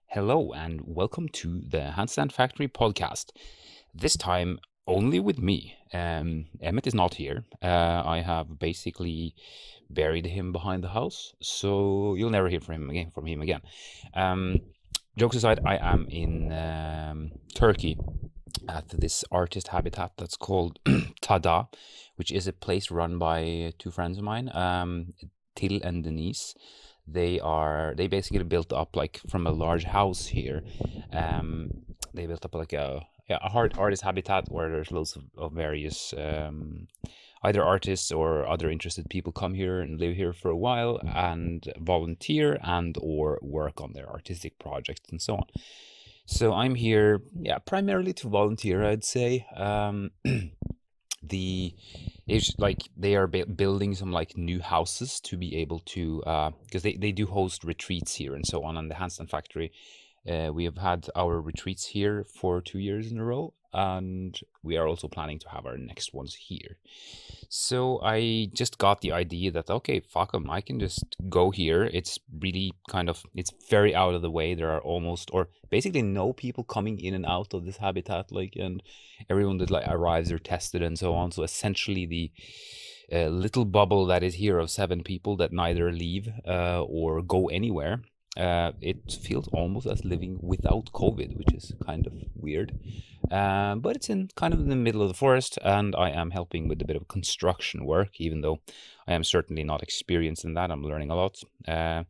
Hello and welcome to the Handstand Factory podcast. This time only with me. Emmett is not here. I have basically buried him behind the house, so you'll never hear from him again. Jokes aside, I am in Turkey at this artist habitat that's called Tada, which is a place run by two friends of mine, Till and Denise. They basically built up like from a large house here. They built up like a hard artist habitat where there's loads of various either artists or other interested people come here and live here for a while and volunteer and or work on their artistic projects and so on. So I'm here, primarily to volunteer, I'd say. It's like they are building some like new houses to be able to because they do host retreats here and so on the Handstand Factory. We have had our retreats here for 2 years in a row, and we are also planning to have our next ones here. So I just got the idea that, okay, fuck them, I can just go here. It's really it's very out of the way. There are almost, or basically no people coming in and out of this habitat, and everyone that like arrives are tested and so on. So essentially the little bubble that is here of 7 people that neither leave or go anywhere. It feels almost as living without COVID, which is kind of weird. But it's in kind of in the middle of the forest, and I am helping with a bit of construction work, even though I am certainly not experienced in that. I'm learning a lot. So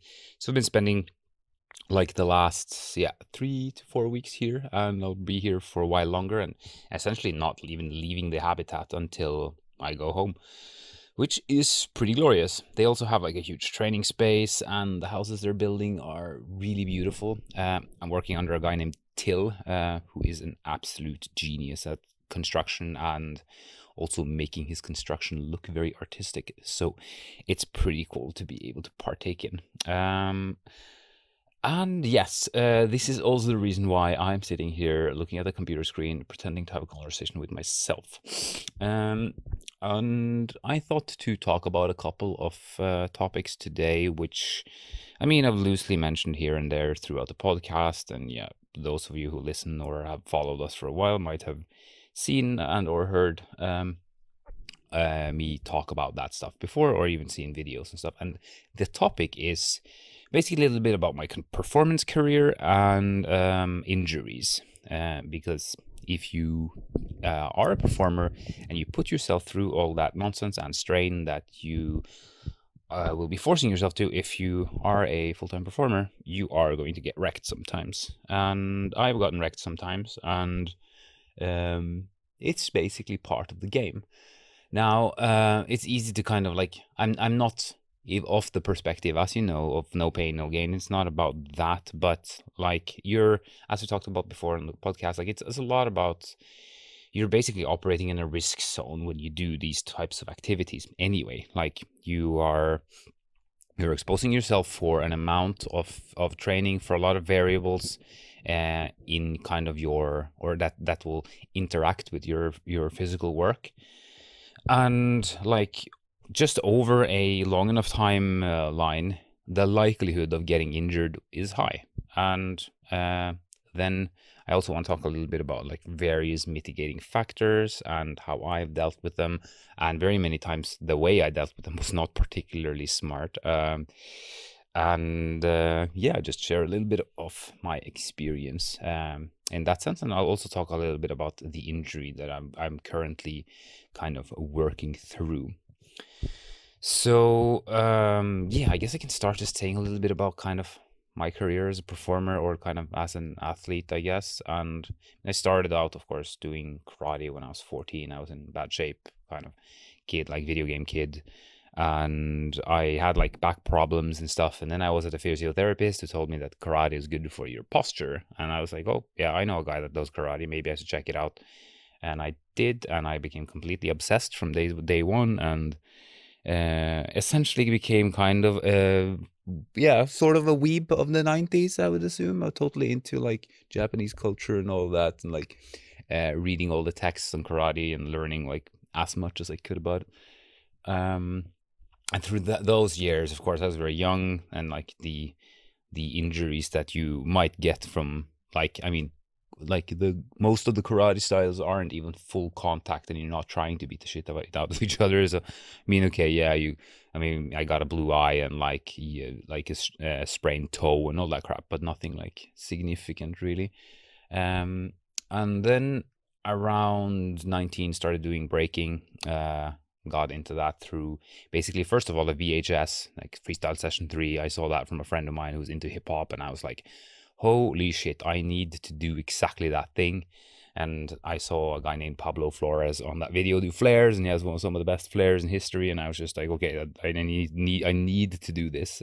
I've been spending like the last 3 to 4 weeks here, and I'll be here for a while longer, and essentially not even leaving the habitat until I go home, which is pretty glorious. They also have like a huge training space, and the houses they're building are really beautiful. I'm working under a guy named Till, who is an absolute genius at construction and also making his construction look very artistic. So it's pretty cool to be able to partake in. And yes, this is also the reason why I'm sitting here looking at the computer screen, pretending to have a conversation with myself. And I thought to talk about a couple of topics today, which, I mean, I've loosely mentioned here and there throughout the podcast. And yeah, those of you who listen or have followed us for a while might have seen and or heard me talk about that stuff before, or even seen videos and stuff. And the topic is basically a little bit about my performance career and injuries, because if you are a performer and you put yourself through all that nonsense and strain that you will be forcing yourself to, if you are a full-time performer, you are going to get wrecked sometimes. And I've gotten wrecked sometimes, and it's basically part of the game. Now, it's easy to kind of like, I'm not off the perspective, as you know, of no pain, no gain. It's not about that, but like as we talked about before on the podcast, like it's a lot about you're basically operating in a risk zone when you do these types of activities anyway. Like you're exposing yourself for an amount of training for a lot of variables in kind of that will interact with your physical work. And like just over a long enough time line, the likelihood of getting injured is high. And then I also want to talk a little bit about like various mitigating factors and how I've dealt with them. And very many times the way I dealt with them was not particularly smart. Just share a little bit of my experience in that sense. And I'll also talk a little bit about the injury that I'm currently kind of working through. So I guess I can start just saying a little bit about kind of my career as a performer, or kind of as an athlete, I guess. And I started out, of course, doing karate when I was 14. I was in bad shape, kind of kid, like video game kid. And I had like back problems and stuff. And then I was at a physiotherapist who told me that karate is good for your posture. And I was like, oh, yeah, I know a guy that does karate. Maybe I should check it out. And I did, and I became completely obsessed from day one. And essentially became kind of sort of a weeb of the 90s, I would assume. I'm totally into like Japanese culture and all that, and like reading all the texts on karate and learning like as much as I could about it. And through those years, of course, I was very young, and like the injuries that you might get from, like, I mean, like the most of the karate styles aren't even full contact, and you're not trying to beat the shit out of each other. So, I mean, okay, yeah, I mean, I got a blue eye and like a sprained toe and all that crap, but nothing like significant really. And then around 19, started doing breaking. Got into that through basically, first of all, the VHS, like Freestyle Session 3. I saw that from a friend of mine who's into hip hop, and I was like, holy shit, I need to do exactly that thing. And I saw a guy named Pablo Flores on that video do flares, and he has some of the best flares in history. And I was just like, okay, I need to do this.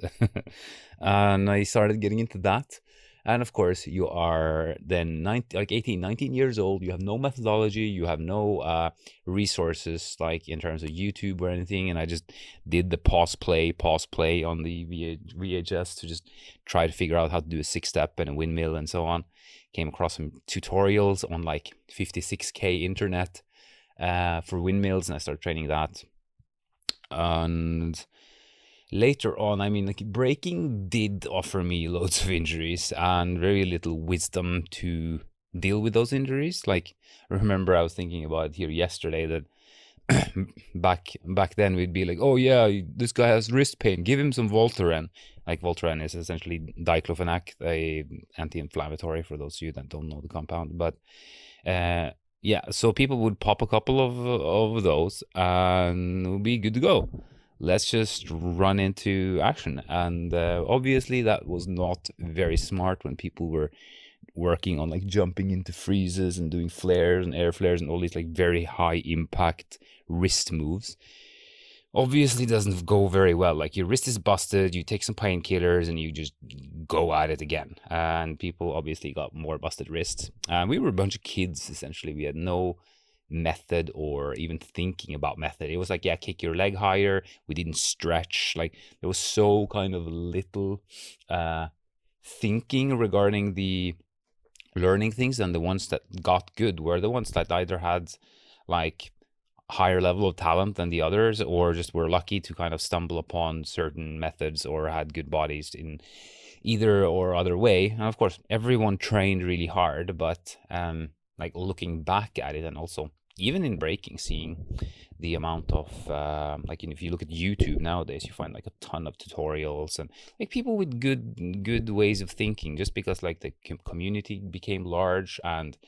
And I started getting into that. And of course, you are then 18, 19 years old. You have no methodology. You have no resources like in terms of YouTube or anything. And I just did the pause play on the VHS to just try to figure out how to do a 6-step and a windmill and so on. Came across some tutorials on like 56K internet for windmills, and I started training that. And later on, I mean, like breaking did offer me loads of injuries and very little wisdom to deal with those injuries. Like, I remember I was thinking about it here yesterday that back then we'd be like, oh yeah, this guy has wrist pain, give him some Voltaren. Like, Voltaren is essentially diclofenac, a anti-inflammatory, for those of you that don't know the compound. But yeah, so people would pop a couple of those and it would be good to go. Let's just run into action. And obviously that was not very smart when people were working on like jumping into freezes and doing flares and air flares and all these like very high impact wrist moves. Obviously doesn't go very well. Like, your wrist is busted, you take some painkillers and you just go at it again. And people obviously got more busted wrists. We were a bunch of kids, essentially. We had no method or even thinking about method. It was like, yeah, kick your leg higher. We didn't stretch. Like, there was so kind of little thinking regarding the learning things, and the ones that got good were the ones that either had like higher level of talent than the others, or just were lucky to kind of stumble upon certain methods, or had good bodies in either or other way. And of course, everyone trained really hard, but like looking back at it, and also even in breaking, seeing the amount of like, if you look at YouTube nowadays, you find like a ton of tutorials and like people with good ways of thinking, just because like the community became large. And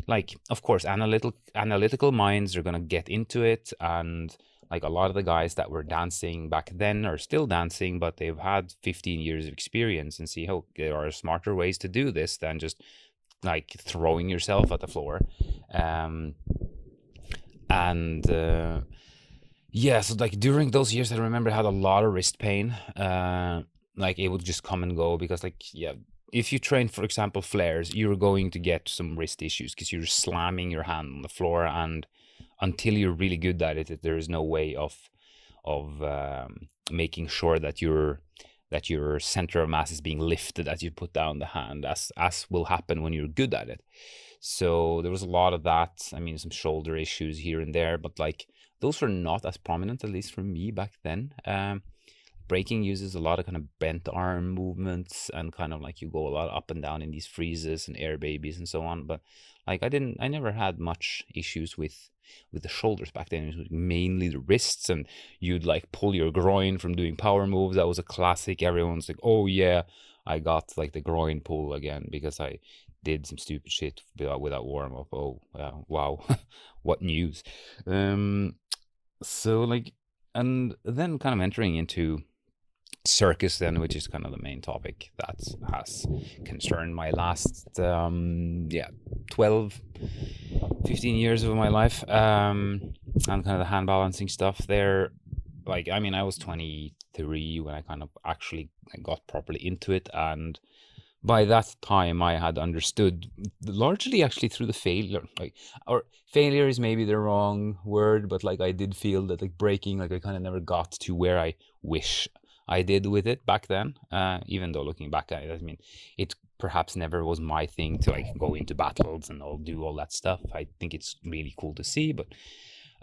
like, of course, analytical minds are gonna get into it. And like, a lot of the guys that were dancing back then are still dancing, but they've had 15 years of experience, and see how there are smarter ways to do this than just like throwing yourself at the floor. Yeah, so like during those years, I remember I had a lot of wrist pain. Like, it would just come and go, because like, yeah, if you train, for example, flares, you're going to get some wrist issues because you're slamming your hand on the floor, and until you're really good at it, there is no way of making sure that your center of mass is being lifted as you put down the hand, as will happen when you're good at it. So there was a lot of that. I mean, some shoulder issues here and there, but like, those were not as prominent, at least for me back then. Breaking uses a lot of kind of bent arm movements, and kind of like you go a lot up and down in these freezes and air babies and so on. But like, I never had much issues with the shoulders back then. It was mainly the wrists, and you'd like pull your groin from doing power moves. That was a classic. Everyone's like, oh yeah, I got like the groin pull again because I did some stupid shit without warm up. Oh wow, what news. So like, and then kind of entering into circus then, which is kind of the main topic that has concerned my last 12 15 years of my life, and kind of the hand balancing stuff there. Like, I mean, I was 23 when I kind of actually got properly into it, and by that time I had understood, largely actually through the failure, like, or failure is maybe the wrong word, but like I did feel that like breaking, like I kind of never got to where I wish I did with it back then. Even though looking back at it, I mean, it perhaps never was my thing to like go into battles and all do all that stuff. I think it's really cool to see, but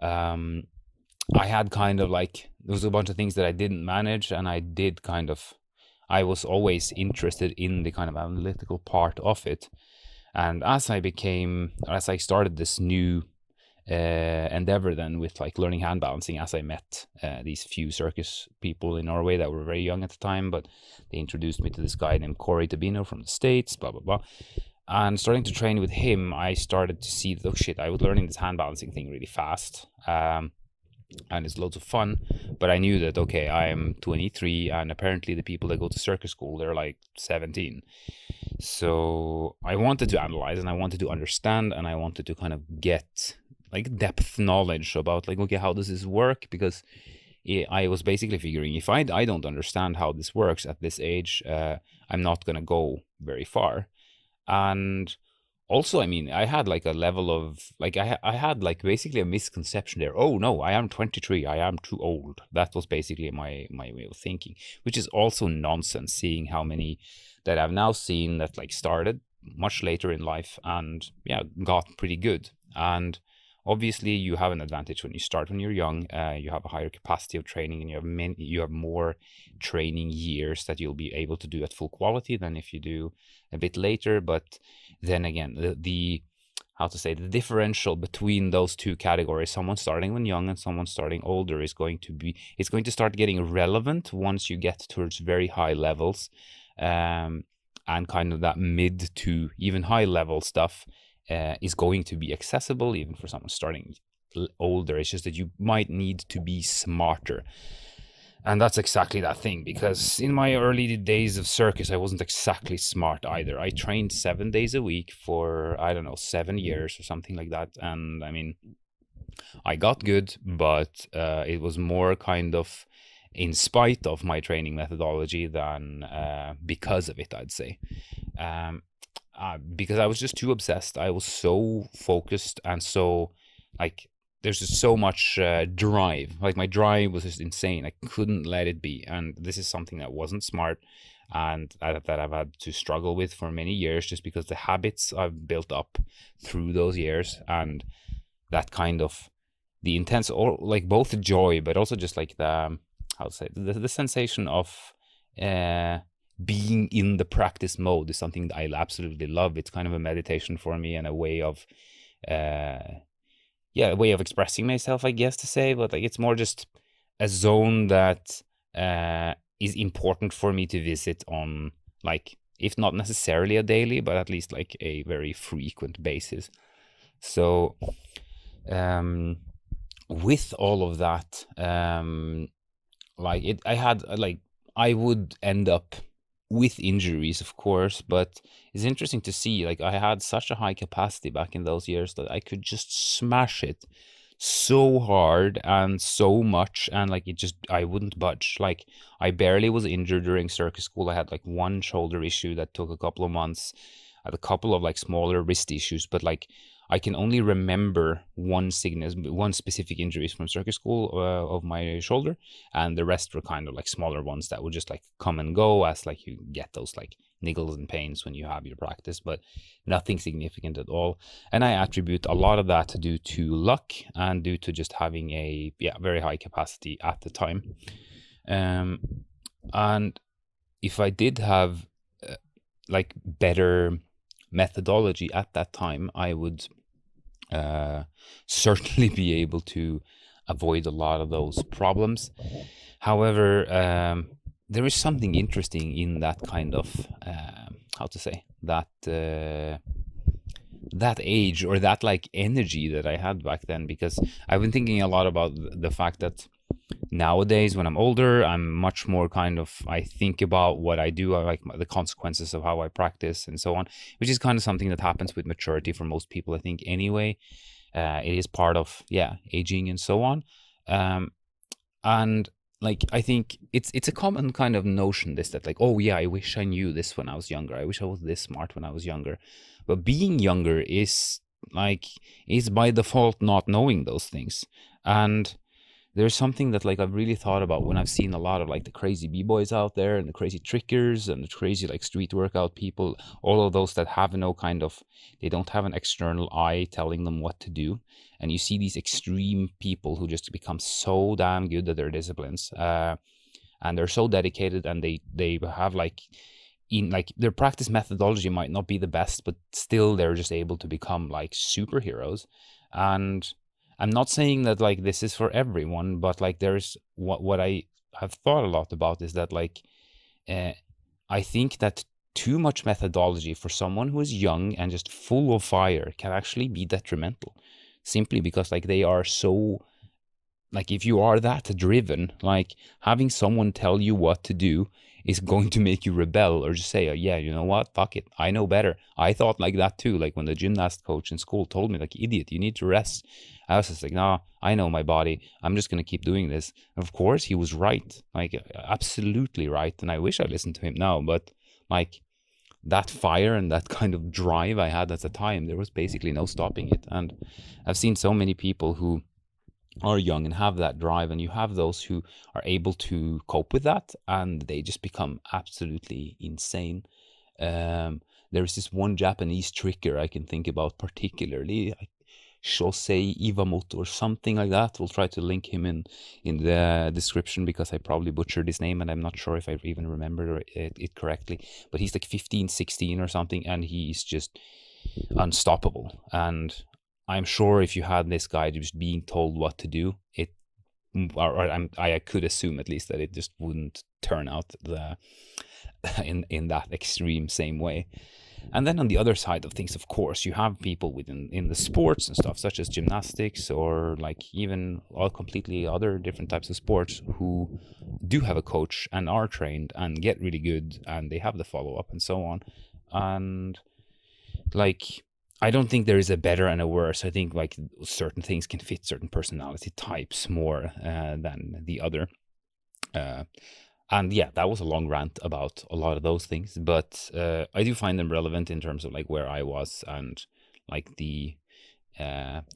um I had kind of like, there was a bunch of things that I didn't manage, and I did kind of, I was always interested in the kind of analytical part of it. And as I started this new endeavor then with like learning hand balancing, as I met these few circus people in Norway that were very young at the time, but they introduced me to this guy named Corey Tabino from the States, blah, blah, blah. And starting to train with him, I started to see that, oh shit, I was learning this hand balancing thing really fast. And it's loads of fun, but I knew that, okay, I'm 23 and apparently the people that go to circus school, they're like 17. So I wanted to analyze and I wanted to understand and I wanted to kind of get like depth knowledge about like, okay, how does this work? Because I was basically figuring, if I don't understand how this works at this age, I'm not going to go very far. And also, I mean, I had like a level of like, I had like basically a misconception there. Oh no, I am 23, I am too old. That was basically my way of thinking, which is also nonsense, seeing how many that I've now seen that like started much later in life and yeah, got pretty good. And obviously you have an advantage when you start when you're young. You have a higher capacity of training, and you have more training years that you'll be able to do at full quality than if you do a bit later. But then again, the how to say, the differential between those two categories, someone starting when young and someone starting older, is going to be, it's going to start getting relevant once you get towards very high levels, and kind of that mid to even high level stuff is going to be accessible even for someone starting older. It's just that you might need to be smarter. And that's exactly that thing, because in my early days of circus, I wasn't exactly smart either. I trained 7 days a week for, I don't know, 7 years or something like that. And I mean, I got good, but it was more kind of in spite of my training methodology than because of it, I'd say. Because I was just too obsessed. I was so focused and so like, there's just so much drive. Like my drive was just insane. I couldn't let it be. And this is something that wasn't smart, and that I've had to struggle with for many years, just because the habits I've built up through those years, and that kind of the intense, or like both the joy, but also just like the, how to say, the sensation of being in the practice mode is something that I absolutely love. It's kind of a meditation for me and a way of a way of expressing myself, I guess, to say. But like, it's more just a zone that is important for me to visit on, like, if not necessarily a daily, but at least like a very frequent basis. So with all of that, like it, I had like, I would end up with injuries, of course, but it's interesting to see, like, I had such a high capacity back in those years that I could just smash it so hard and so much, and like, it just, I wouldn't budge. Like, I barely was injured during circus school. I had like one shoulder issue that took a couple of months. I had a couple of like smaller wrist issues, but like, I can only remember one specific injuries from circus school of my shoulder, and the rest were kind of like smaller ones that would just like come and go as like you get those like niggles and pains when you have your practice, but nothing significant at all. And I attribute a lot of that due to luck and due to just having a very high capacity at the time. And if I did have like better methodology at that time, I would certainly be able to avoid a lot of those problems. However, there is something interesting in that kind of how to say that that age, or that like energy that I had back then, because I've been thinking a lot about the fact that nowadays when I'm older, I'm much more kind of, I think about what I do, I like the consequences of how I practice and so on, which is kind of something that happens with maturity for most people, I think, anyway. It is part of aging and so on. And like I think it's a common kind of notion, this, that like, oh yeah, I wish I knew this when I was younger. I wish I was this smart when I was younger. But being younger like is by default not knowing those things. And there's something that like I've really thought about when I've seen a lot of like the crazy b-boys out there and the crazy trickers and the crazy like street workout people, all of those that have no kind of, they don't have an external eye telling them what to do. And you see these extreme people who just become so damn good at their disciplines, and they're so dedicated, and they have like, in like their practice methodology might not be the best, but still they're just able to become like superheroes. And I'm not saying that like this is for everyone, but like there's what I have thought a lot about is that like, uh, I think that too much methodology for someone who is young and just full of fire can actually be detrimental, simply because like they are so, like if you are that driven, like having someone tell you what to do is going to make you rebel, or just say, oh, yeah, you know what, fuck it, I know better. I thought like that too, like when the gymnast coach in school told me like, idiot, you need to rest. I was just like, nah, I know my body, I'm just going to keep doing this. And of course he was right, like absolutely right, and I wish I listened to him now. But like that fire and that kind of drive I had at the time, there was basically no stopping it. And I've seen so many people who are young and have that drive, and you have those who are able to cope with that, and they just become absolutely insane. There's this one Japanese tricker I can think about particularly, Shosei Iwamoto or something like that. We'll try to link him in the description, because I probably butchered his name and I'm not sure if I even remember it correctly. But he's like 15, 16 or something, and he's just unstoppable. And I'm sure if you had this guy just being told what to do, I could assume at least that it just wouldn't turn out in that extreme same way. And then on the other side of things, of course, you have people in the sports and stuff, such as gymnastics, or like even all completely other different types of sports, who do have a coach and are trained and get really good, and they have the follow up and so on. And like, I don't think there is a better and a worse. I think like certain things can fit certain personality types more than the other. And yeah, that was a long rant about a lot of those things, but I do find them relevant in terms of like where I was, and like the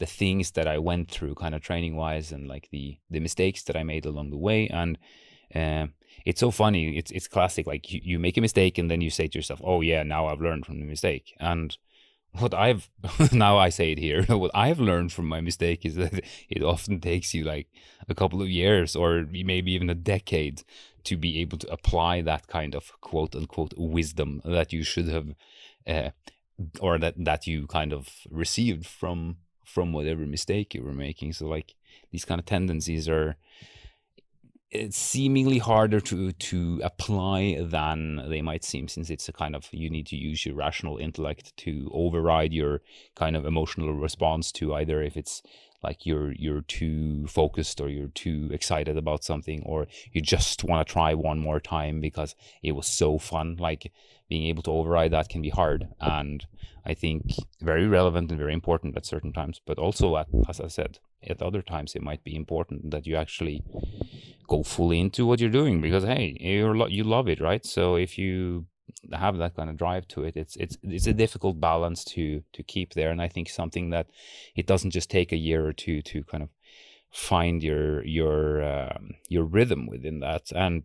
things that I went through kind of training wise, and like the mistakes that I made along the way. And it's so funny. It's classic. Like you make a mistake and then you say to yourself, oh yeah, now I've learned from the mistake. And what I've now I say it here, what I've learned from my mistake is that it often takes you like a couple of years, or maybe even a decade, to be able to apply that kind of quote unquote wisdom that you should have, or that you kind of received from whatever mistake you were making. So like these kind of tendencies are, it's seemingly harder to apply than they might seem, since it's a kind of, you need to use your rational intellect to override your kind of emotional response to either if it's like you're too focused, or you're too excited about something, or you just want to try one more time because it was so fun. Like being able to override that can be hard, and I think very relevant and very important at certain times, but also as I said, at other times it might be important that you actually go fully into what you're doing, because hey, you love it, right? So if you have that kind of drive to it, it's a difficult balance to keep there. And I think something that it doesn't just take a year or two to kind of find your rhythm within that. And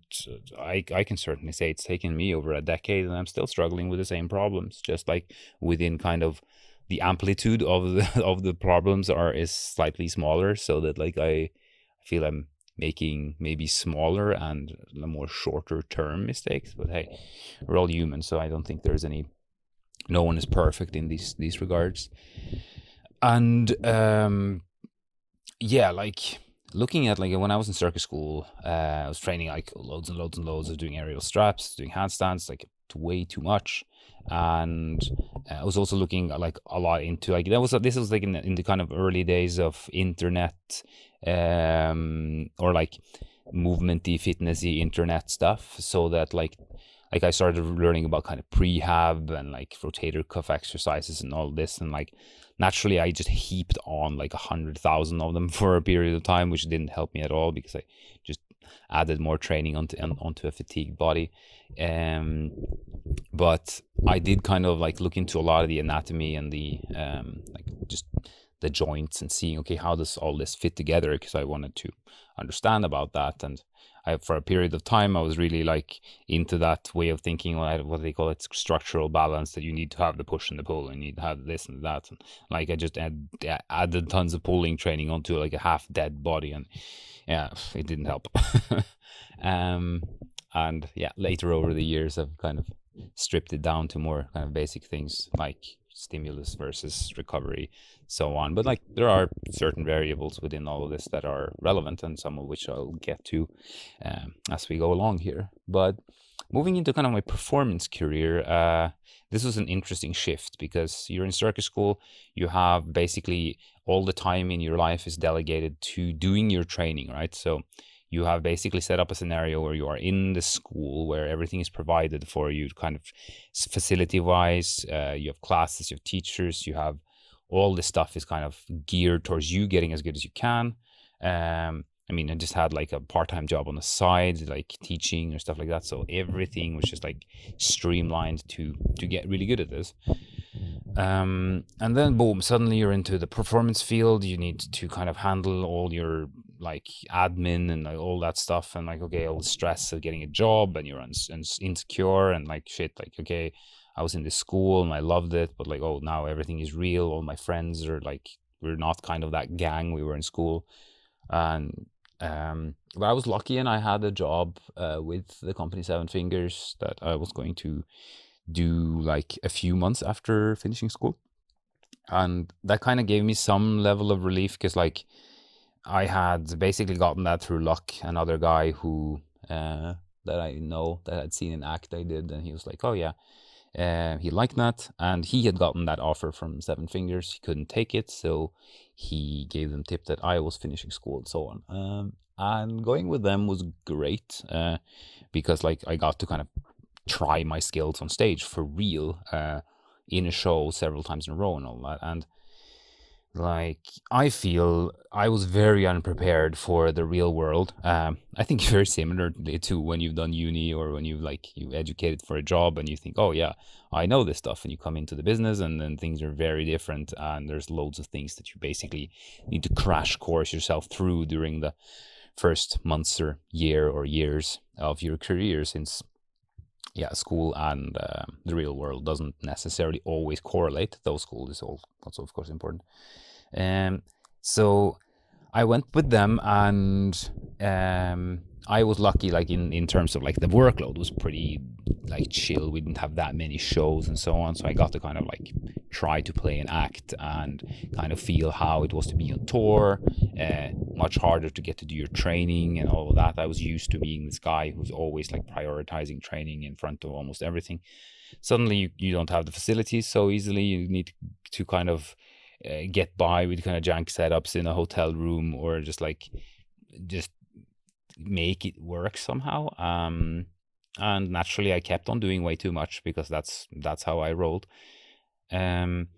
I can certainly say it's taken me over a decade, and I'm still struggling with the same problems, just like within kind of the amplitude of the problems is slightly smaller, so that like I feel I'm making maybe smaller and more shorter term mistakes. But hey, we're all human, so I don't think there's no one is perfect in these regards. And yeah, like looking at like when I was in circus school, I was training like loads and loads and loads of doing aerial straps, doing handstands, like way too much. And I was also looking like a lot into like this was like in the kind of early days of internet, or like movementy, fitnessy internet stuff. So that like I started learning about kind of prehab and like rotator cuff exercises and all this, and like naturally I just heaped on like 100,000 of them for a period of time, which didn't help me at all, because I just added more training onto a fatigued body. But I did kind of like look into a lot of the anatomy and the like just the joints and seeing, okay, how does all this fit together, because I wanted to understand about that. And for a period of time I was really like into that way of thinking, what they call it, structural balance, that you need to have the push and the pull, and you need to have this and that, and like I just added tons of pulling training onto like a half dead body, and yeah, it didn't help. And yeah, later over the years I've kind of stripped it down to more kind of basic things like stimulus versus recovery, so on. But like there are certain variables within all of this that are relevant, and some of which I'll get to as we go along here. But moving into kind of my performance career, this was an interesting shift, because you're in circus school, you have basically all the time in your life is delegated to doing your training, right? So you have basically set up a scenario where you are in the school where everything is provided for you, kind of facility wise. You have classes, you have teachers, you have all this stuff is kind of geared towards you getting as good as you can. I mean, I just had like a part-time job on the side, like teaching or stuff like that. So everything was just like streamlined to get really good at this. And then boom, suddenly you're into the performance field. You need to kind of handle all your like admin and like all that stuff, and like, okay, all the stress of getting a job, and you're insecure and like shit, like, okay, I was in this school and I loved it, but like, oh, now everything is real. All my friends are like, we're not kind of that gang we were in school. And but I was lucky, and I had a job with the company Seven Fingers that I was going to do like a few months after finishing school. And that kind of gave me some level of relief, because like I had basically gotten that through luck. Another guy who that I know, that I'd seen an act I did, and he was like, oh yeah, he liked that, and he had gotten that offer from Seven Fingers. He couldn't take it, so he gave them tip that I was finishing school and so on. And going with them was great, because like I got to kind of try my skills on stage for real, in a show several times in a row and all that. And like, I feel I was very unprepared for the real world. I think very similarly to when you've done uni, or when you've like you educated for a job and you think, oh yeah, I know this stuff, and you come into the business and then things are very different, and there's loads of things that you basically need to crash course yourself through during the first months or year or years of your career, since yeah, school and the real world doesn't necessarily always correlate, though school is also of course important. So I went with them, and I was lucky, like in terms of like the workload was pretty like chill. We didn't have that many shows and so on, so I got to kind of like try to play an act and kind of feel how it was to be on tour. Much harder to get to do your training and all of that. I was used to being this guy who's always like prioritizing training in front of almost everything. Suddenly you don't have the facilities so easily. You need to kind of get by with kind of jank setups in a hotel room, or just make it work somehow. And naturally I kept on doing way too much, because that's how I rolled. And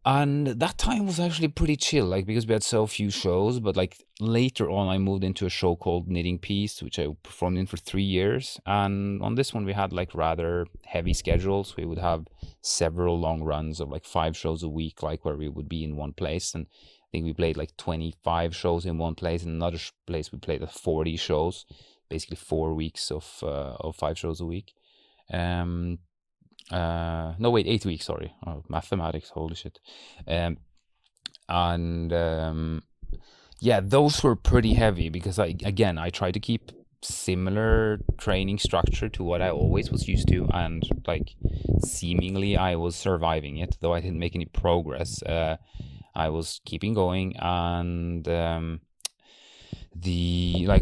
that time was actually pretty chill, like, because we had so few shows. But like later on I moved into a show called Knitting Piece, which I performed in for 3 years. And on this one we had like rather heavy schedules. We would have several long runs of like 5 shows a week, like where we would be in one place. And I think we played like 25 shows in one place. In another place we played 40 shows, basically 4 weeks of 5 shows a week. No wait, 8 weeks, sorry. Oh, mathematics, holy shit. And yeah, those were pretty heavy, because I tried to keep similar training structure to what I always was used to, and like seemingly I was surviving it, though I didn't make any progress. I was keeping going. And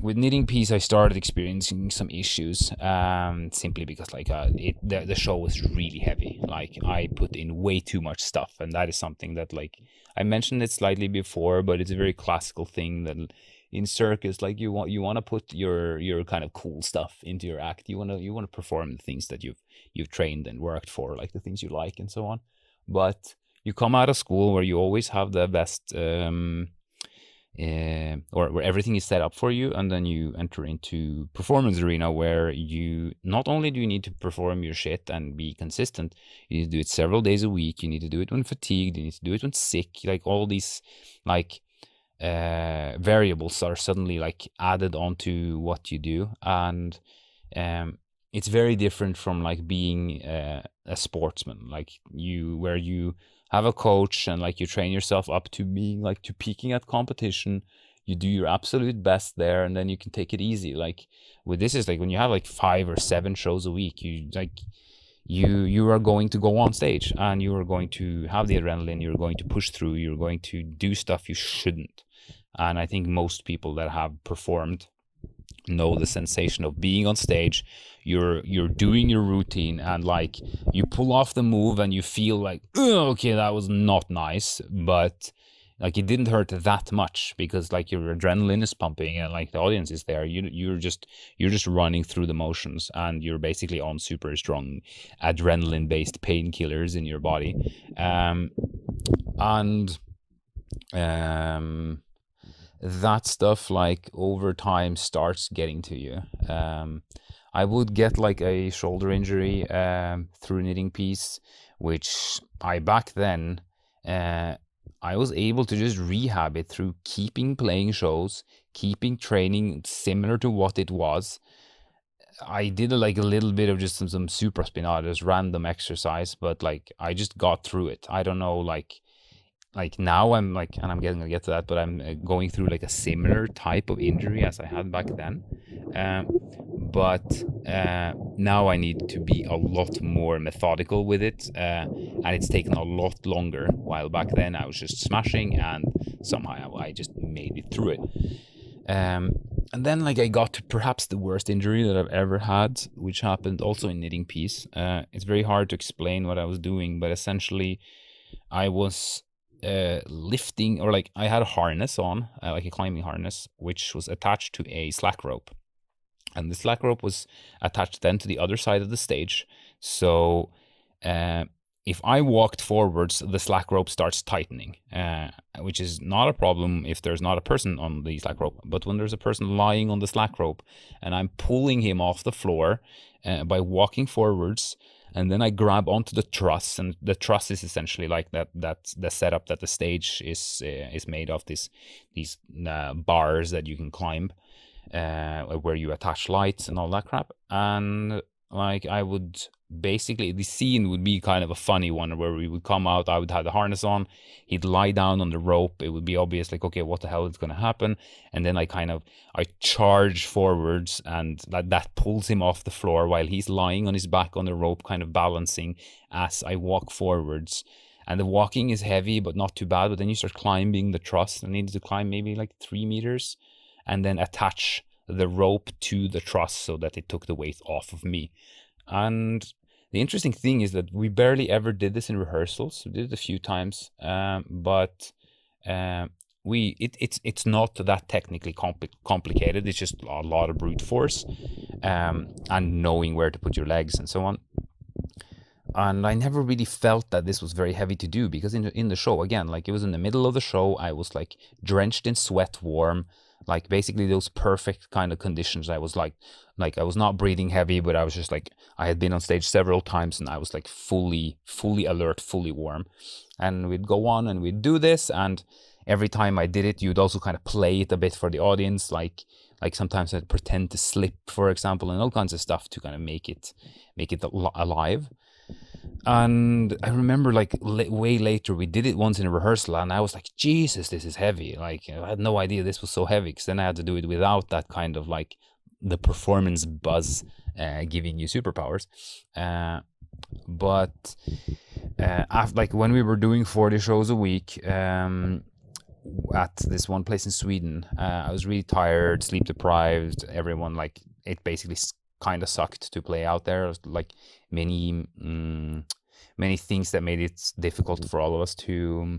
with Knitting Piece I started experiencing some issues, simply because like the show was really heavy. Like I put in way too much stuff, and that is something that, like, I mentioned it slightly before, but it's a very classical thing that in circus, like, you want to put your kind of cool stuff into your act. You want to perform the things that you've trained and worked for, like the things you like and so on. But you come out of school where you always have the best or where everything is set up for you, and then you enter into performance arena where you not only do you need to perform your shit and be consistent, you need to do it several days a week. You need to do it when fatigued. You need to do it when sick. Like all these, like variables are suddenly like added onto what you do, and it's very different from like being a sportsman, like where you have a coach and like you train yourself up to being like to peaking at competition. You do your absolute best there, and then you can take it easy. Like with this is like when you have like 5 or 7 shows a week, you are going to go on stage and you are going to have the adrenaline. You're going to push through. You're going to do stuff you shouldn't. And I think most people that have performed know the sensation of being on stage. You're doing your routine and like you pull off the move and you feel like, okay, that was not nice, but like it didn't hurt that much because like your adrenaline is pumping and like the audience is there. You're just running through the motions, and you're basically on super strong adrenaline based painkillers in your body. And that stuff like over time starts getting to you. I would get like a shoulder injury through knitting piece, which I back then I was able to just rehab it through keeping playing shows, keeping training similar to what it was. I did like a little bit of just some supraspinatus random exercise, but like I just got through it. I don't know, like now I'm like, and I'm gonna get to that, but I'm going through like a similar type of injury as I had back then. But now I need to be a lot more methodical with it, and it's taken a lot longer. While back then I was just smashing, and somehow I just made it through it. And then like I got to perhaps the worst injury that I've ever had, which happened also in knitting piece. It's very hard to explain what I was doing, but essentially I was lifting, or like I had a harness on, like a climbing harness, which was attached to a slack rope. And the slack rope was attached then to the other side of the stage. So if I walked forwards, the slack rope starts tightening, which is not a problem if there's not a person on the slack rope. But when there's a person lying on the slack rope and I'm pulling him off the floor by walking forwards, and then I grab onto the truss, and the truss is essentially like that's the setup that the stage is made of, these bars that you can climb, where you attach lights and all that crap. And like I would basically, the scene would be kind of a funny one where we would come out, I would have the harness on, he'd lie down on the rope, it would be obvious like, okay, what the hell is going to happen? And then I charge forwards, and that pulls him off the floor while he's lying on his back on the rope, kind of balancing as I walk forwards. And the walking is heavy but not too bad, but then you start climbing the truss. I needed to climb maybe like 3 meters and then attach the rope to the truss so that it took the weight off of me. And the interesting thing is that we barely ever did this in rehearsals. We did it a few times, but it's not that technically complicated. It's just a lot of brute force and knowing where to put your legs and so on. And I never really felt that this was very heavy to do, because in the show, again, like it was in the middle of the show, I was like drenched in sweat, warm, like basically those perfect kind of conditions. I was like I was not breathing heavy, but I was just like, I had been on stage several times and I was like fully alert, fully warm. And we'd go on and we'd do this, and every time I did it, you'd also kind of play it a bit for the audience, like sometimes I'd pretend to slip, for example, and all kinds of stuff to kind of make it alive. And I remember like way later, we did it once in a rehearsal and I was like, Jesus, this is heavy. Like I had no idea this was so heavy, because then I had to do it without that kind of like the performance buzz giving you superpowers. But after, like when we were doing 40 shows a week at this one place in Sweden, I was really tired, sleep deprived. Everyone, like, it basically kind of sucked to play out there. It was like many things that made it difficult for all of us to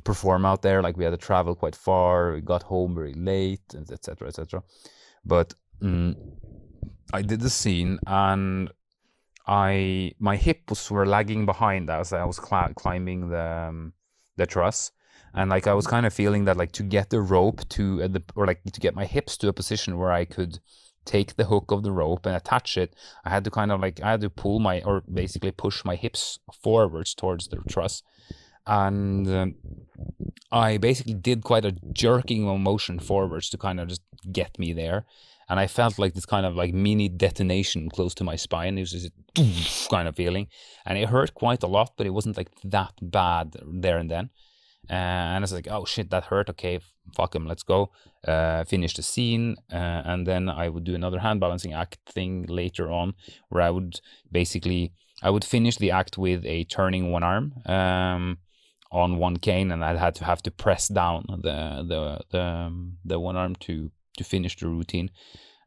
perform out there. Like we had to travel quite far, we got home very late, etc., etc. But I did the scene, and my hips were lagging behind as I was climbing the truss, And like I was kind of feeling that like to get the rope to or like to get my hips to a position where I could take the hook of the rope and attach it, I had to kind of like I had to pull my or basically push my hips forwards towards the truss, and I basically did quite a jerking motion forwards to kind of just get me there. And I felt like this kind of like mini detonation close to my spine. It was just a kind of feeling. And it hurt quite a lot, but it wasn't like that bad there and then. And I was like, oh shit, that hurt. Okay, fuck him, let's go. Finish the scene. And then I would do another hand balancing act thing later on where I would finish the act with a turning one arm. On one cane, and I had to have to press down the one arm to finish the routine.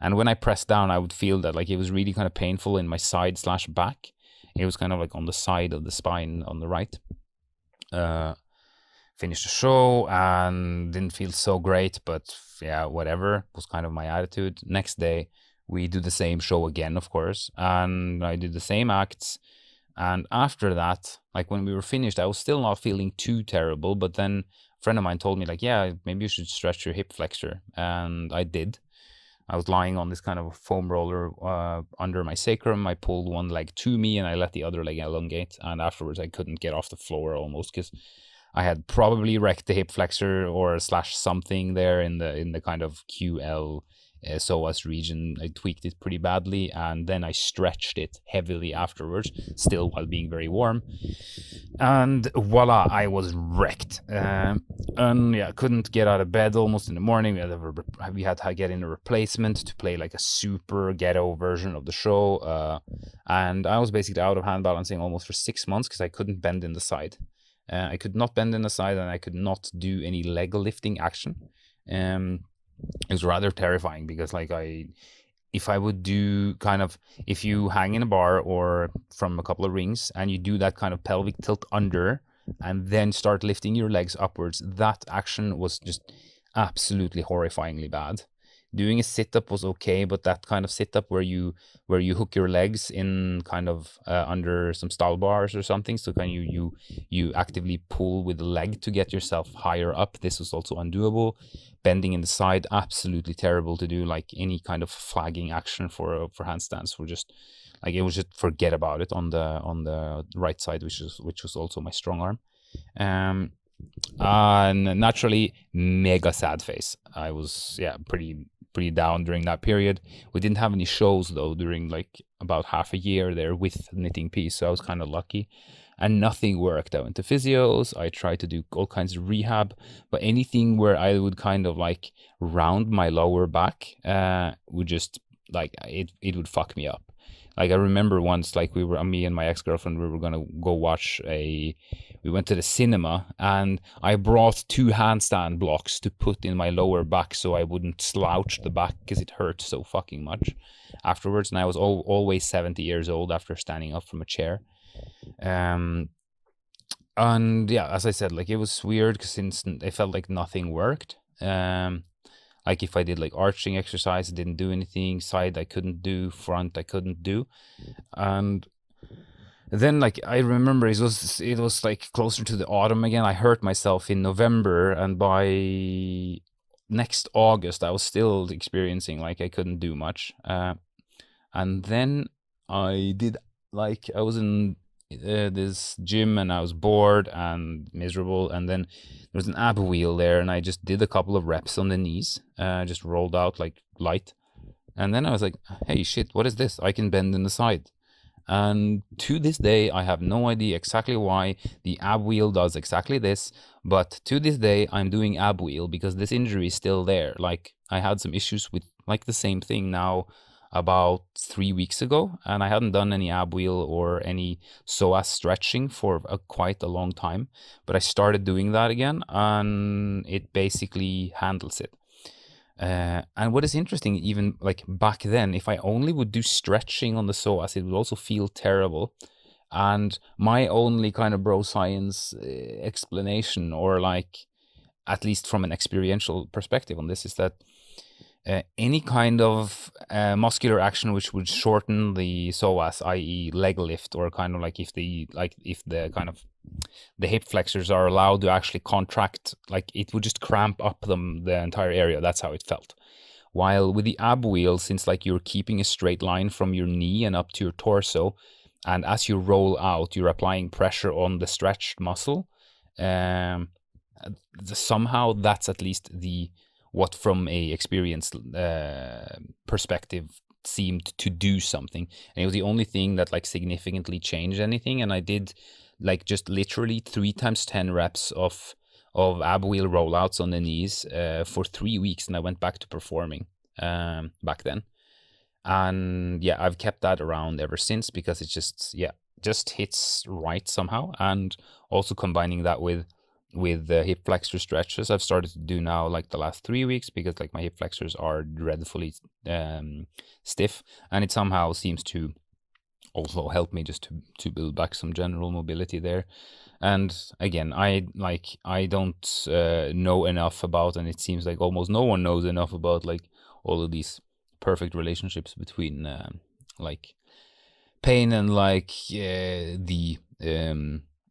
And when I pressed down, I would feel that like it was really kind of painful in my side / back. It was kind of like on the side of the spine on the right. Finished the show and didn't feel so great, but yeah, whatever was kind of my attitude. Next day, we do the same show again, of course, and I did the same acts. And after that, like when we were finished, I was still not feeling too terrible. But then a friend of mine told me like, yeah, maybe you should stretch your hip flexor. And I did. I was lying on this kind of foam roller under my sacrum. I pulled one leg to me and I let the other leg elongate. And afterwards, I couldn't get off the floor almost because I had probably wrecked the hip flexor or / something there in the kind of QL psoas region. I tweaked it pretty badly, and then I stretched it heavily afterwards, still while being very warm. And voila, I was wrecked. And yeah, couldn't get out of bed almost in the morning. We had to get in a replacement to play like a super ghetto version of the show. And I was basically out of hand balancing almost for 6 months because I couldn't bend in the side. I could not bend in the side, and I could not do any leg lifting action. It was rather terrifying because like if I would do kind of, if you hang in a bar or from a couple of rings and you do that kind of pelvic tilt under and then start lifting your legs upwards, that action was just absolutely horrifyingly bad. Doing a sit-up was okay, but that kind of sit-up where you hook your legs in kind of under some stall bars or something, so kind of you actively pull with the leg to get yourself higher up, this was also undoable. Bending in the side, absolutely terrible to do. Like any kind of flagging action for handstands were just like, it was just forget about it on the right side, which was also my strong arm. And naturally, mega sad face. I was pretty down during that period. We didn't have any shows though during like about half a year there with Knitting Peace, so I was kind of lucky. And nothing worked. I went to physios, I tried to do all kinds of rehab, but anything where I would kind of like round my lower back would just like it would fuck me up. Like I remember once, like me and my ex-girlfriend, we were gonna go we went to the cinema, and I brought 2 handstand blocks to put in my lower back so I wouldn't slouch the back because it hurt so fucking much afterwards. And I was always 70 years old after standing up from a chair. And yeah, as I said, like it was weird because it felt like nothing worked. Like if I did like arching exercise, I didn't do anything. Side I couldn't do. Front I couldn't do. And then like I remember it was like closer to the autumn again. I hurt myself in November, and by next August I was still experiencing like I couldn't do much. And then I was in this gym and I was bored and miserable, and then there was an ab wheel there, and I just did a couple of reps on the knees, just rolled out like light, and then I was like, hey shit, what is this? I can bend in the side. And to this day I have no idea exactly why the ab wheel does exactly this, but to this day I'm doing ab wheel because this injury is still there. Like I had some issues with like the same thing now about 3 weeks ago, and I hadn't done any ab wheel or any psoas stretching for quite a long time, but I started doing that again, and it basically handles it. And what is interesting, even like back then, if I only would do stretching on the psoas, it would also feel terrible. And my only kind of bro science explanation, or like at least from an experiential perspective on this, is that any kind of muscular action which would shorten the psoas, i.e. leg lift, or kind of like if the kind of the hip flexors are allowed to actually contract, like it would just cramp up the entire area. That's how it felt. While with the ab wheel, since like you're keeping a straight line from your knee and up to your torso, and as you roll out, you're applying pressure on the stretched muscle. Somehow that's at least what from a experienced perspective seemed to do something, and it was the only thing that like significantly changed anything. And I did like just literally 3 times 10 reps of ab wheel rollouts on the knees for 3 weeks, and I went back to performing back then. And yeah, I've kept that around ever since, because it just hits right somehow. And also combining that with the hip flexor stretches I've started to do now, like the last 3 weeks, because like my hip flexors are dreadfully stiff, and it somehow seems to also help me just to build back some general mobility there. And again, I don't know enough about, and it seems like almost no one knows enough about like all of these perfect relationships between like pain and like the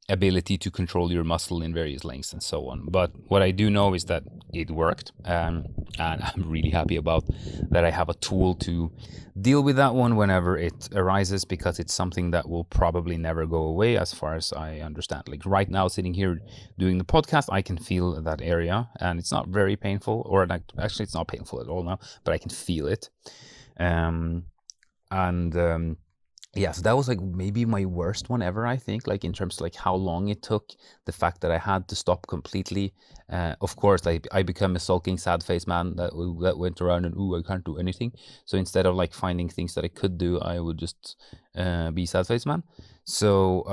ability to control your muscle in various lengths and so on. But what I do know is that it worked, and I'm really happy about that. I have a tool to deal with that one whenever it arises, because it's something that will probably never go away as far as I understand. Like right now, sitting here doing the podcast, I can feel that area, and it's not very painful, or actually it's not painful at all now, but I can feel it. Yeah, so that was like maybe my worst one ever, I think, like in terms of like how long it took, the fact that I had to stop completely. Of course, I become a sulking, sad face man that went around and, I can't do anything. So instead of like finding things that I could do, I would just be sad face man. So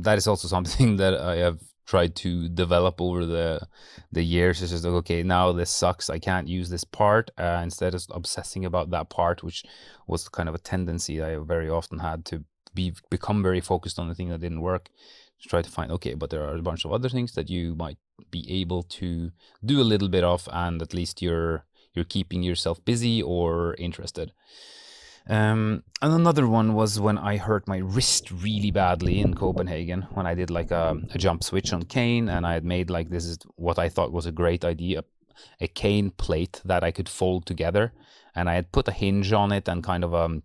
that is also something that I have tried to develop over the years. It's just like, okay, now this sucks, I can't use this part, instead of obsessing about that part, which was kind of a tendency I very often had to become very focused on the thing that didn't work, to try to find, okay, but there are a bunch of other things that you might be able to do a little bit of, and at least you're keeping yourself busy or interested. And another one was when I hurt my wrist really badly in Copenhagen, when I did like a jump switch on cane, and I had made like, this is what I thought was a great idea, a cane plate that I could fold together, and I had put a hinge on it and kind of a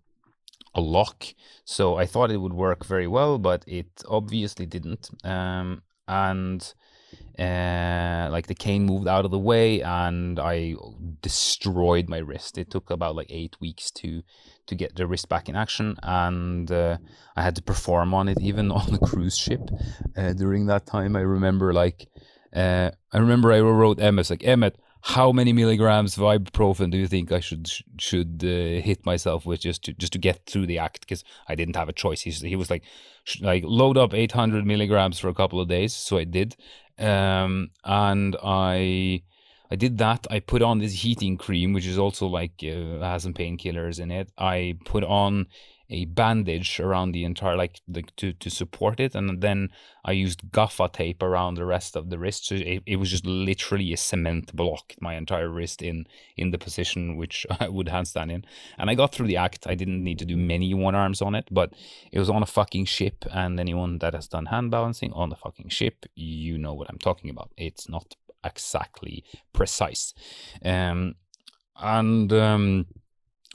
lock, so I thought it would work very well, but it obviously didn't. And like the cane moved out of the way, and I destroyed my wrist. It took about like 8 weeks to get the wrist back in action, and I had to perform on it even on a cruise ship during that time. I remember I wrote Emmett, like, Emmett, how many milligrams of ibuprofen do you think I should hit myself with just to get through the act? Because I didn't have a choice. He was like load up 800 milligrams for a couple of days, so I did, and I did that. I put on this heating cream, which is also like has some painkillers in it. I put on a bandage around the entire, like to support it, and then I used gaffer tape around the rest of the wrist. So it was just literally a cement block, my entire wrist in the position which I would handstand in. And I got through the act. I didn't need to do many one arms on it, but it was on a fucking ship, and anyone that has done hand balancing on the fucking ship, you know what I'm talking about. It's not exactly precise.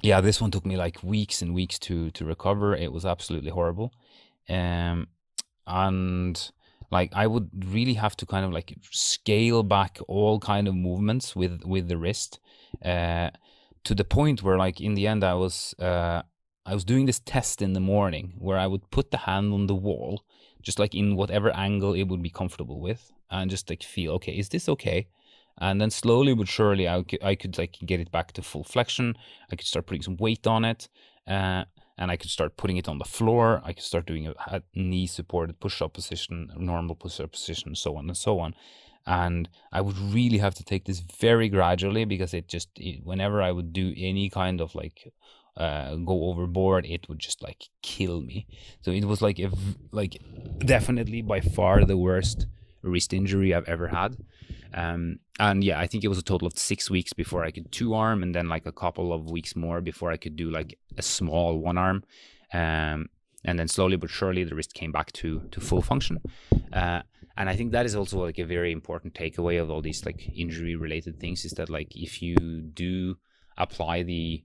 Yeah, this one took me like weeks and weeks to recover. It was absolutely horrible. And like I would really have to kind of like scale back all kind of movements with the wrist, to the point where like in the end I was doing this test in the morning where I would put the hand on the wall, just like in whatever angle it would be comfortable with, and just like feel, okay, is this okay? And then slowly but surely I could like get it back to full flexion. I could start putting some weight on it, and I could start putting it on the floor. I could start doing a knee supported push-up position, normal push-up position, so on and so on. And I would really have to take this very gradually, because whenever I would do any kind of like go overboard, it would just like kill me. So it was like definitely by far the worst wrist injury I've ever had. And yeah, I think it was a total of 6 weeks before I could 2-arm, and then like a couple of weeks more before I could do like a small 1-arm. and then slowly but surely the wrist came back to full function. And I think that is also like a very important takeaway of all these like injury related things, is that like if you do apply the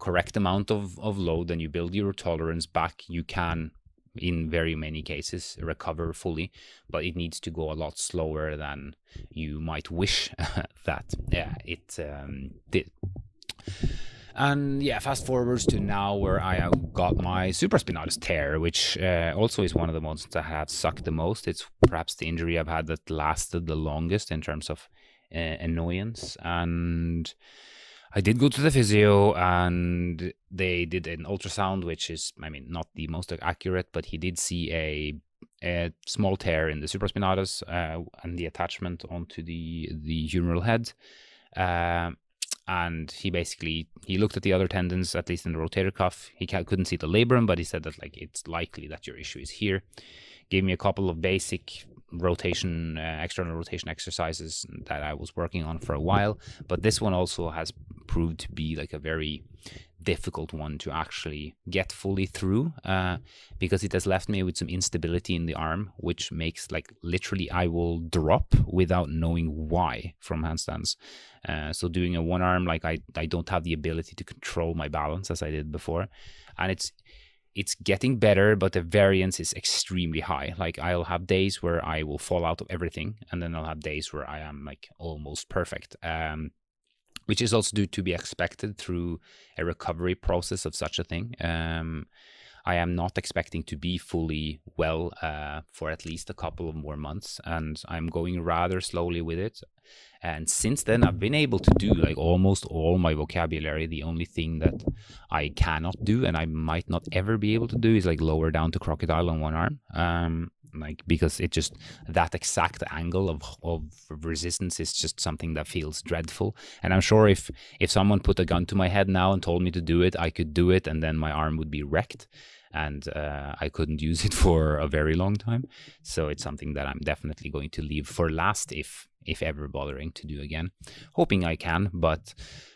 correct amount of load and you build your tolerance back, you can in very many cases recover fully, but it needs to go a lot slower than you might wish that it did. And yeah, fast forwards to now where I got my Supraspinatus Tear, which also is one of the ones that have sucked the most. It's perhaps the injury I've had that lasted the longest in terms of annoyance. And I did go to the physio and they did an ultrasound, which is, I mean, not the most accurate, but he did see a small tear in the supraspinatus and the attachment onto the humeral head. And he looked at the other tendons, at least in the rotator cuff. He couldn't see the labrum, but he said that like it's likely that your issue is here. Gave me a couple of basic rotation, external rotation exercises that I was working on for a while. But this one also has proved to be like a very difficult one to actually get fully through, because it has left me with some instability in the arm, which makes like literally I will drop without knowing why from handstands. So doing a one arm, like I don't have the ability to control my balance as I did before, and it's getting better, but the variance is extremely high. Like I'll have days where I will fall out of everything, and then I'll have days where I am like almost perfect, which is also due to be expected through a recovery process of such a thing. I am not expecting to be fully well for at least a couple of more months, and I'm going rather slowly with it. And since then, I've been able to do like almost all my vocabulary. The only thing that I cannot do, and I might not ever be able to do, is like lower down to crocodile on one arm. Like because it just, that exact angle of resistance is just something that feels dreadful. And I'm sure if someone put a gun to my head now and told me to do it, I could do it, and then my arm would be wrecked, and I couldn't use it for a very long time. So it's something that I'm definitely going to leave for last, if ever bothering to do again. Hoping I can, but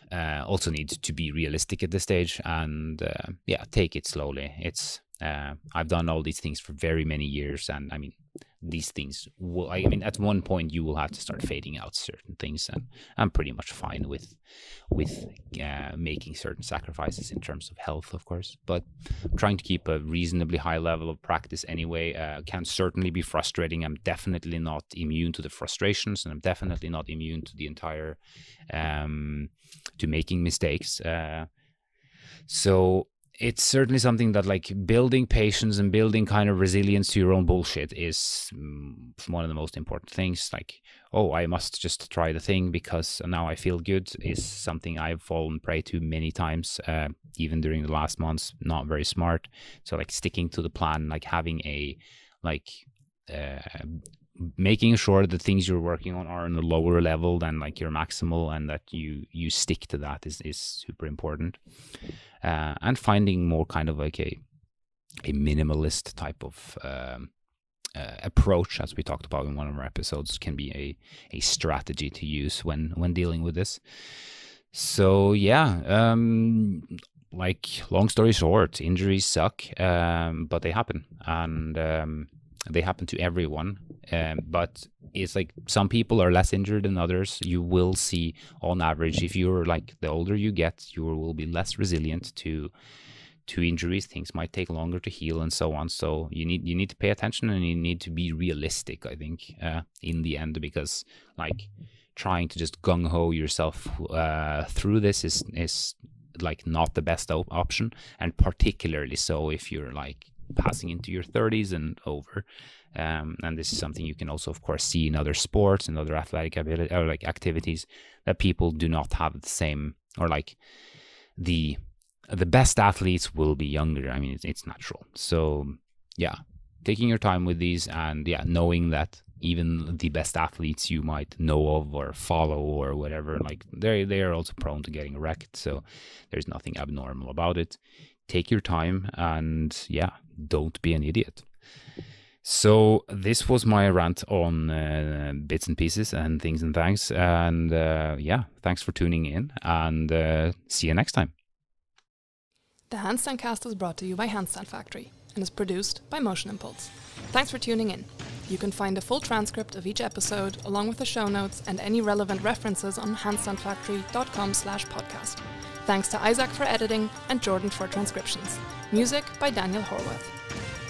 also need to be realistic at this stage and take it slowly. It's I've done all these things for very many years, and I mean, these things will, I mean, at one point you will have to start fading out certain things, and I'm pretty much fine with making certain sacrifices in terms of health, of course, but I'm trying to keep a reasonably high level of practice anyway. Can certainly be frustrating. I'm definitely not immune to the frustrations, and I'm definitely not immune to the entire to making mistakes. So it's certainly something that, like, building patience and building kind of resilience to your own bullshit is one of the most important things. Like, oh, I must just try the thing because now I feel good, is something I've fallen prey to many times, even during the last months. Not very smart. So, like, sticking to the plan, like having a, like, making sure the things you're working on are on a lower level than like your maximal, and that you stick to that is super important. And finding more kind of like a minimalist type of approach, as we talked about in one of our episodes, can be a strategy to use when dealing with this. So yeah, like, long story short, injuries suck, but they happen, and they happen to everyone. But it's like some people are less injured than others. You will see, on average, if you're like, the older you get, you will be less resilient to injuries. Things might take longer to heal and so on. So you need to pay attention, and you need to be realistic, I think, in the end, because like trying to just gung-ho yourself through this is like not the best option, and particularly so if you're like passing into your 30s and over. And this is something you can also, of course, see in other sports and other athletic ability, or like activities, that people do not have the same, or like the best athletes will be younger. I mean, it's natural. So yeah, taking your time with these, and yeah, knowing that even the best athletes you might know of or follow or whatever, like they are also prone to getting wrecked. So there's nothing abnormal about it. Take your time, and yeah, don't be an idiot. So this was my rant on bits and pieces and things and thanks. And yeah, thanks for tuning in, and see you next time. The Handstandcast is brought to you by Handstand Factory, and is produced by Motion Impulse. Thanks for tuning in. You can find a full transcript of each episode, along with the show notes and any relevant references on handstandfactory.com/podcast. Thanks to Isaac for editing and Jordan for transcriptions. Music by Daniel Horwath.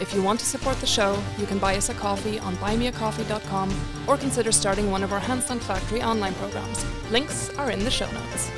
If you want to support the show, you can buy us a coffee on buymeacoffee.com or consider starting one of our Handstand Factory online programs. Links are in the show notes.